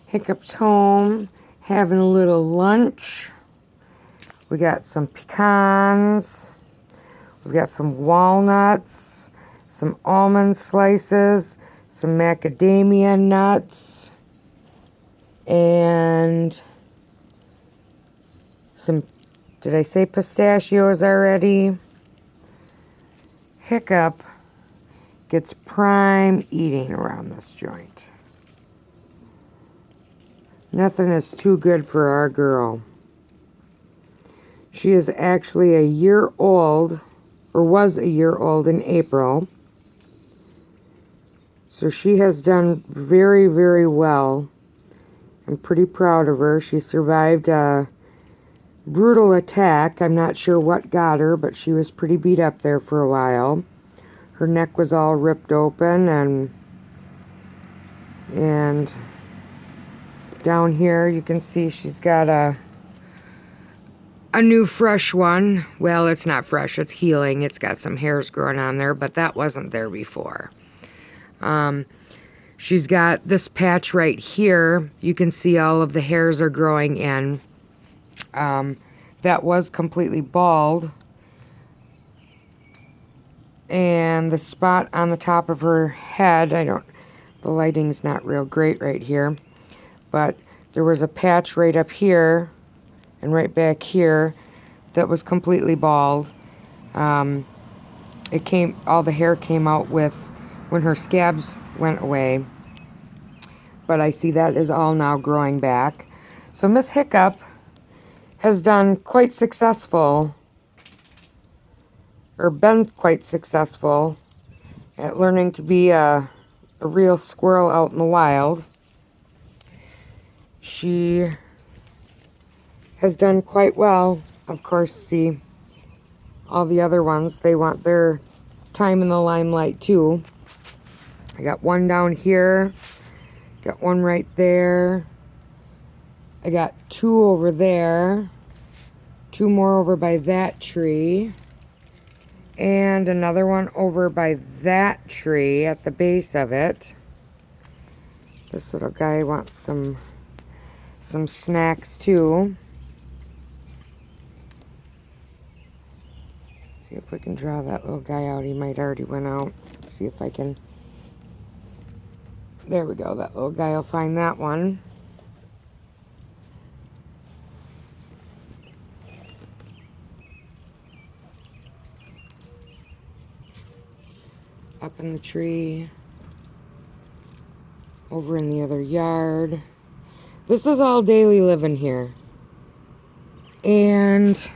Hiccup's home, having a little lunch. We got some pecans. We've got some walnuts, some almond slices, some macadamia nuts, and some, did I say pistachios already? Hiccup gets prime eating around this joint. Nothing is too good for our girl. She is actually a year old, or was a year old in April. So she has done very, very well. I'm pretty proud of her. She survived a brutal attack. I'm not sure what got her, but she was pretty beat up there for a while. Her neck was all ripped open, and down here you can see she's got a new fresh one. Well, it's not fresh, it's healing. It's got some hairs growing on there, but that wasn't there before. She's got this patch right here. You can see all of the hairs are growing in. That was completely bald. And the spot on the top of her head, the lighting's not real great right here, but there was a patch right up here and right back here that was completely bald. All the hair came out when her scabs went away, but I see that is all now growing back. So Miss Hiccup has done quite successful, or been quite successful at learning to be a real squirrel out in the wild. She has done quite well. Of course, see, all the other ones, they want their time in the limelight too. I got one down here, got one right there, I got two over there, two more over by that tree, and another one over by that tree at the base of it. This little guy wants some snacks too. See if we can draw that little guy out. He might already went out. Let's see if I can. There we go. That little guy will find that one. Up in the tree. Over in the other yard. This is all daily living here. And